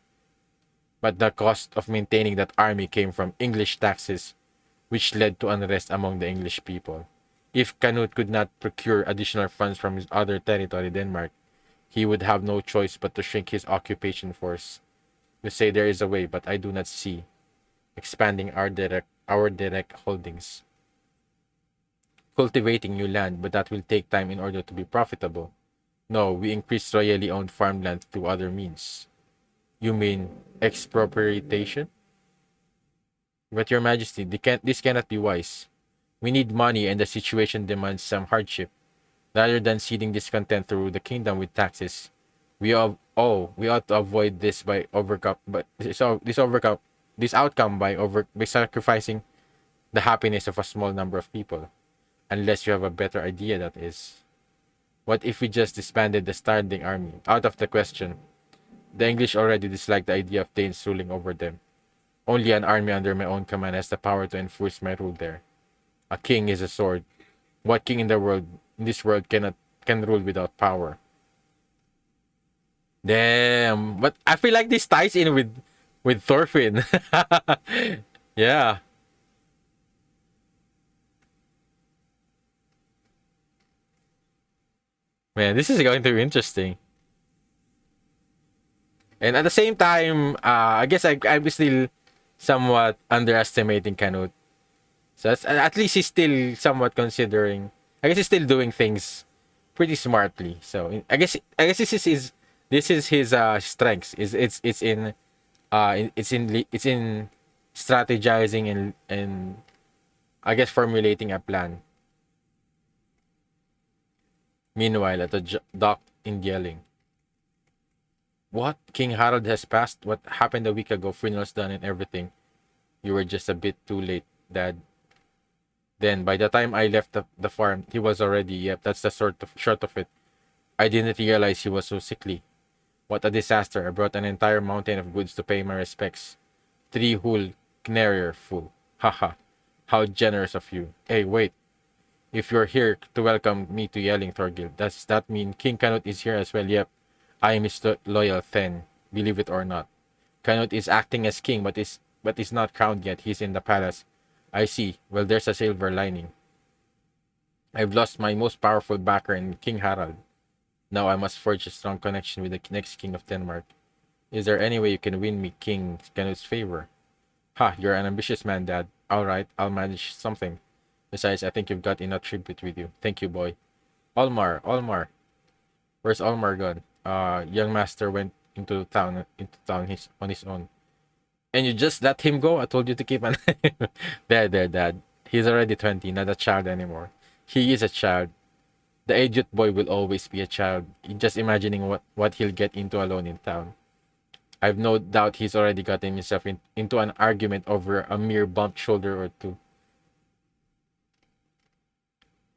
But the cost of maintaining that army came from English taxes, which led to unrest among the English people. If Canute could not procure additional funds from his other territory, Denmark, he would have no choice but to shrink his occupation force. You say there is a way, but I do not see expanding our direct holdings, cultivating new land, but that will take time in order to be profitable. No, we increase royally owned farmland through other means. You mean expropriation? But your majesty, this cannot be wise. We need money and the situation demands some hardship. Rather than seeding discontent through the kingdom with taxes, we ought to avoid this by overcome but this outcome by sacrificing the happiness of a small number of people. Unless you have a better idea, that is. What if we just disbanded the standing army? Out of the question. The English already dislike the idea of Danes ruling over them. Only an army under my own command has the power to enforce my rule there. A king is a sword. What king in this world can rule without power? Damn. But I feel like this ties in with Thorfinn. Yeah. Man, this is going to be interesting. And at the same time, I guess I'm still somewhat underestimating Canute. So at least he's still somewhat considering. I guess he's still doing things pretty smartly. So I guess this is his strengths. Is it's in strategizing and I guess formulating a plan. Meanwhile, at the dock in Yelling, what? King Harold has passed. What happened a week ago? Funeral's done and everything. You were just a bit too late, Dad. Then by the time I left the farm, he was already. Yep, that's the short of it. I didn't realize he was so sickly. What a disaster! I brought an entire mountain of goods to pay my respects. 3 whole Knarrier full. Haha. How generous of you. Hey, wait. If you're here to welcome me to Yelling, Thorgil, does that mean King Canute is here as well? Yep. I am his loyal Then, believe it or not. Canute is acting as king, but is not crowned yet. He's in the palace. I see. Well, there's a silver lining. I've lost my most powerful backer in King Harald. Now I must forge a strong connection with the next king of Denmark. Is there any way you can win me King Canute's favor? Ha, you're an ambitious man, Dad. Alright, I'll manage something. Besides, I think you've got enough tribute with you. Thank you, boy. Olmar. Where's Olmar gone? Young master went into town on his own. And you just let him go? I told you to keep an there, Dad. He's already 20, not a child anymore. He is a child. The idiot boy will always be a child. Just imagining what he'll get into alone in town. I've no doubt he's already gotten himself into an argument over a mere bumped shoulder or two.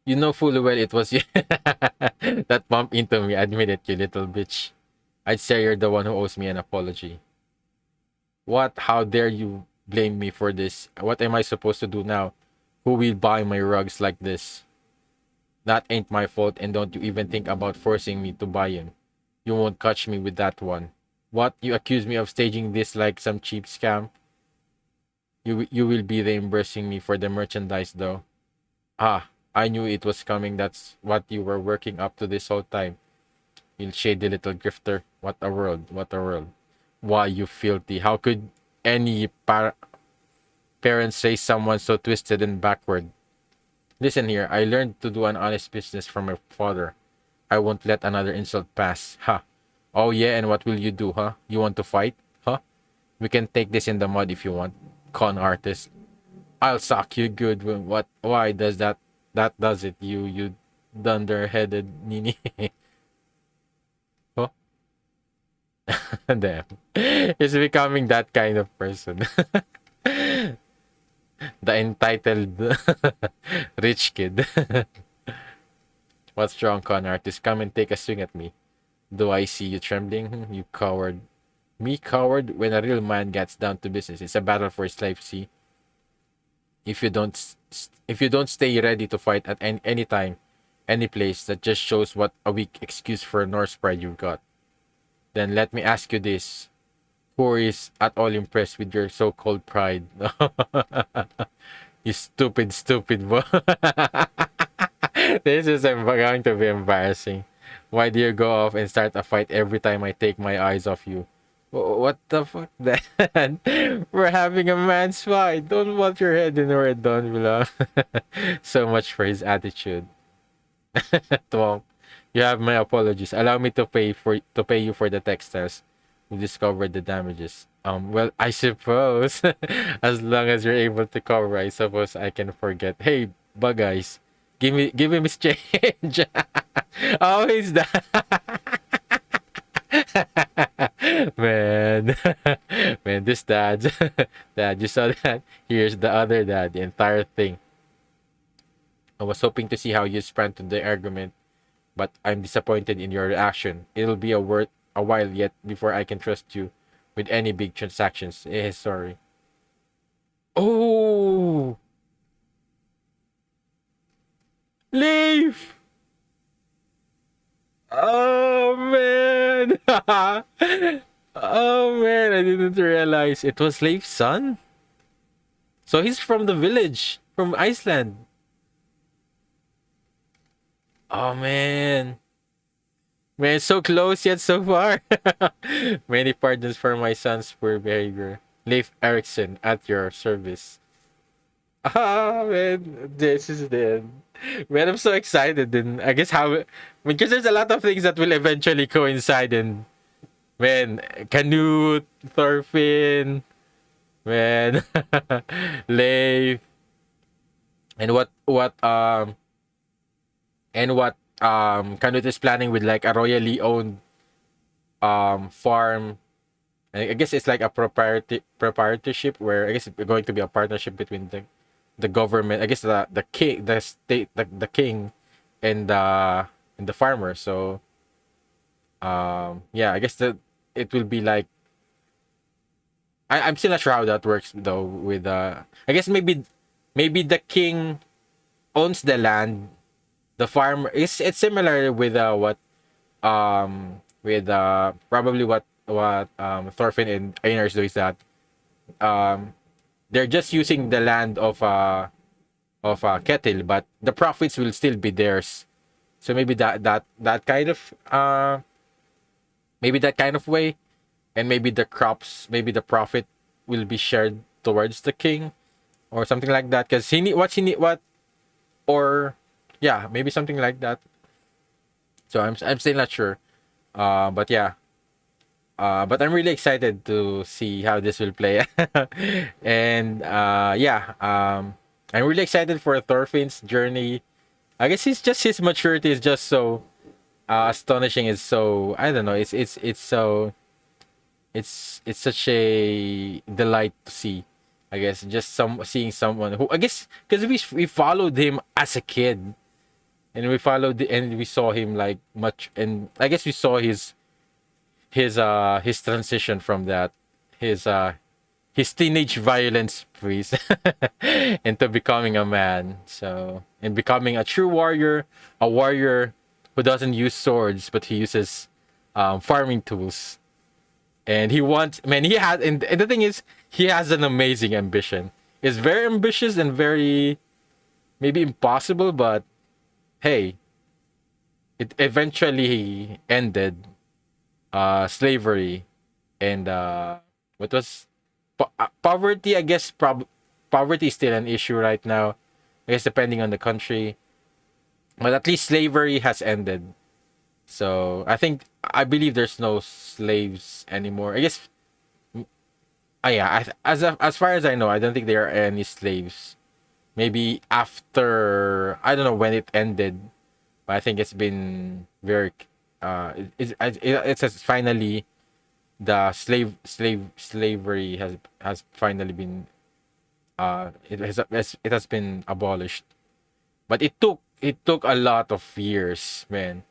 You know fully well it was you that bumped into me. Admit it, you little bitch. I'd say you're the one who owes me an apology. What? How dare you blame me for this? What am I supposed to do now? Who will buy my rugs like this? That ain't my fault, and don't you even think about forcing me to buy him. You won't catch me with that one. What? You accuse me of staging this like some cheap scam? You will be reimbursing me for the merchandise, though. Ah, I knew it was coming. That's what you were working up to this whole time. You shady little grifter. What a world. What a world. Why, you filthy. How could any parents raise someone so twisted and backward? Listen here, I learned to do an honest business from my father. I won't let another insult pass. Ha. Oh yeah, and what will you do, huh? You want to fight? Huh? We can take this in the mud if you want. Con artist. I'll sock you good. What? Why does that does it? You dunder-headed nini. Oh, damn. He's becoming that kind of person. The entitled rich kid. What's wrong, con artist? Come and take a swing at me. Do I see you trembling? You coward. Me coward? When a real man gets down to business, it's a battle for his life, see? If you don't if you don't stay ready to fight at any time, any place, that just shows what a weak excuse for Norse pride you've got. Then let me ask you this. who is at all impressed with your so-called pride. You stupid boy. This is going to be embarrassing. Why do you go off and start a fight every time I take my eyes off you? What the fuck, Dad? We're having a man's fight. Don't want your head in where it don't belong. So much for his attitude. Twonk. You have my apologies. Allow me to pay you for the textiles. We discovered the damages. Well, I suppose as long as you're able to cover, I suppose I can forget. Hey, bug guys, give him his change. Always that. Man, man, this dad, dad, you saw that? Here's the other dad, the entire thing. I was hoping to see how you sprang to the argument, but I'm disappointed in your reaction. It'll be a while yet before I can trust you with any big transactions. Sorry. Oh, leave. Oh man. Oh man, I didn't realize it was Leif's son. So he's from the village, from Iceland. Oh man. Man, so close yet so far. Many pardons for my son's poor behavior. Leif Erikson at your service. Ah man, this is the man. I'm so excited. And I guess how because there's a lot of things that will eventually coincide. And man, Canute, Thorfinn, man, Leif, and what Canute is planning with like a royally owned farm. I guess it's like a proprietorship where I guess it's going to be a partnership between the government, I guess the king, the state, the king, and the farmer. So yeah, I guess that it will be like I'm still not sure how that works though. With I guess maybe the king owns the land. The farmer is it's similar with what probably what Thorfinn and Einar's do is that um they're just using the land of Kettle, but the profits will still be theirs. So maybe that kind of maybe that kind of way, and maybe the crops, maybe the profit will be shared towards the king or something like that. Because he need what or yeah, maybe something like that. So I'm still not sure. But yeah. But I'm really excited to see how this will play. And yeah, I'm really excited for Thorfinn's journey. I guess his maturity is just so astonishing. It's so I don't know. It's so it's such a delight to see. I guess just seeing someone who I guess because we followed him as a kid, and we saw him like much, and I guess we saw his transition from that, his his teenage violence please into becoming a man. So and becoming a true warrior, a warrior who doesn't use swords but he uses farming tools. And he wants man he has and the thing is he has an amazing ambition. It's very ambitious and very maybe impossible, but hey, it eventually ended slavery and what was poverty. I guess poverty is still an issue right now, I guess, depending on the country, but at least slavery has ended. So I believe there's no slaves anymore, I guess. Yeah, as far as I know, I don't think there are any slaves. Maybe after I don't know when it ended, but I think it's been very it says finally the slavery has finally been it has been abolished. But it took a lot of years, man,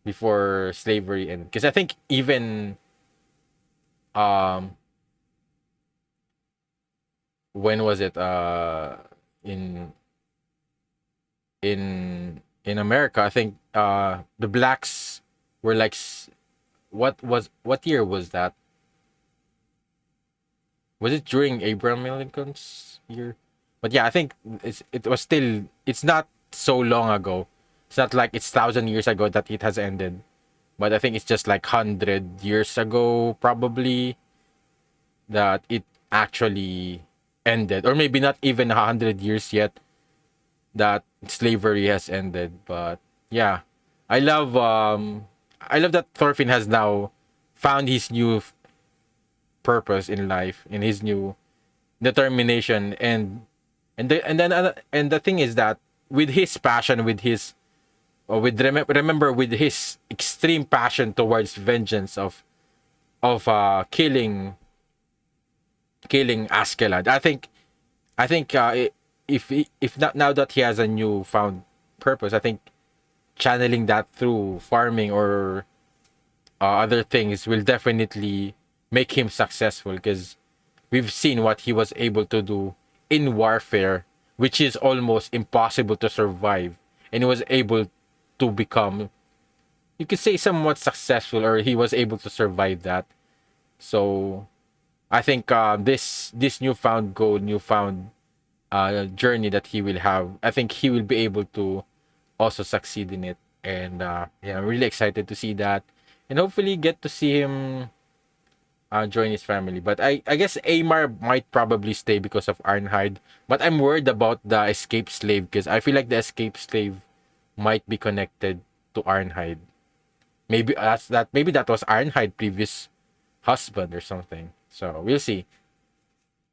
before slavery. And because I think even um when was it in in America, I think the blacks were like what year was that? Was it during Abraham Lincoln's year? But yeah, I think it was still, it's not so long ago. It's not like it's 1,000 years ago that it has ended. But I think it's just like 100 years ago, probably, that it actually ended, or maybe not even 100 years yet that slavery has ended. But yeah, I love that Thorfinn has now found his new purpose in life, in his new determination, and the thing is that with his passion, with his remember, with his extreme passion towards vengeance of killing Askeladd. I think if not, now that he has a new found purpose, I think channeling that through farming or other things will definitely make him successful, because we've seen what he was able to do in warfare, which is almost impossible to survive, and he was able to become, you could say, somewhat successful, or he was able to survive that. So I think this newfound goal, newfound journey that he will have, I think he will be able to also succeed in it. And yeah, I'm really excited to see that, and hopefully get to see him join his family. But I guess Amar might probably stay because of Arnheid. But I'm worried about the escaped slave, because I feel like the escaped slave might be connected to Arnheid. Maybe that's that. Maybe that was Arnheid previous husband or something. So we'll see.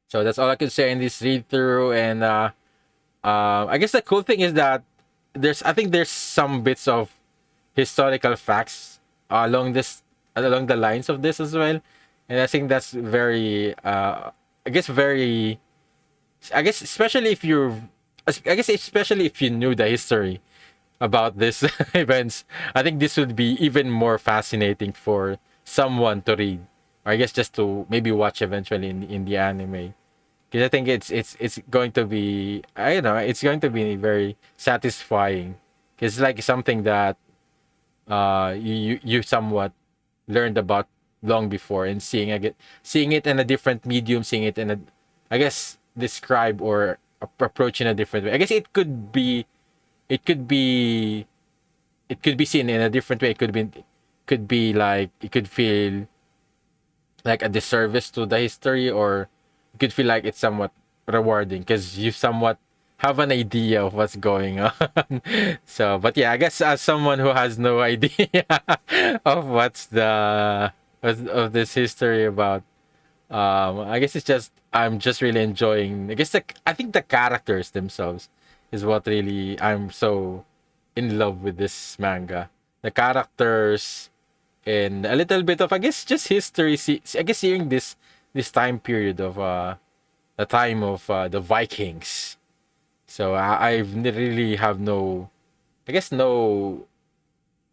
So that's all I can say in this read through. And I guess the cool thing is that I think there's some bits of historical facts along the lines of this as well, and I think that's very I guess especially if you knew the history about this events, I think this would be even more fascinating for someone to read, or I guess just to maybe watch eventually in the anime, because I think it's going to be, I don't know, it's going to be very satisfying, because it's like something that you somewhat learned about long before, and seeing it in a different medium, seeing it in a, I guess, describe or approach in a different way. I guess it could be it could be seen in a different way. It could be like, it could feel like a disservice to the history, or it could feel like it's somewhat rewarding, because you somewhat have an idea of what's going on. So, but yeah, I guess as someone who has no idea of of this history about, I guess it's just, I'm just really enjoying. I think the characters themselves is what really I'm so in love with this manga. The characters, and a little bit of, I guess, just history. I guess seeing this time period of the time of the Vikings. So really have no, I guess, no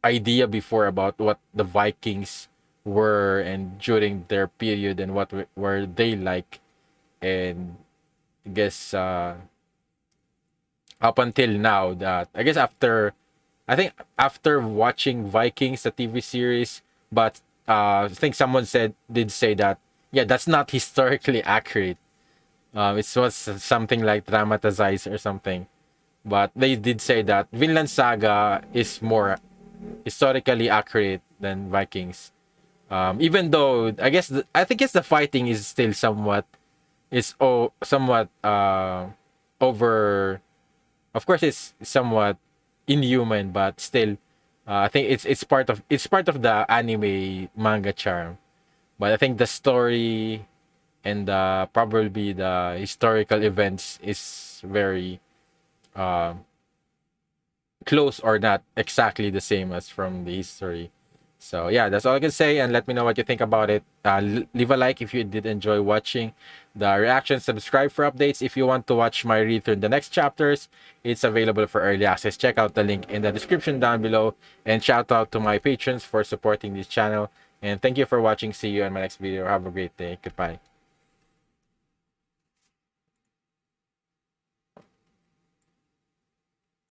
idea before about what the Vikings were, and during their period, and what were they like. And I guess up until now, that I guess I think after watching Vikings, the TV series, but I think someone did say that, yeah, that's not historically accurate. It was something like dramatized or something. But they did say that Vinland Saga is more historically accurate than Vikings. Even though I think it's the fighting is still somewhat over. Of course, it's somewhat inhuman, but still, I think it's part of the anime manga charm. But I think the story and probably the historical events is very uh, close, or not exactly the same as from the history. So yeah, that's all I can say, and let me know what you think about it. Leave a like if you did enjoy watching the reaction. Subscribe for updates if you want to watch my read through the next chapters. It's available for early access. Check out the link in the description down below, and shout out to my patrons for supporting this channel. And thank you for watching. See you in my next video. Have a great day. Goodbye.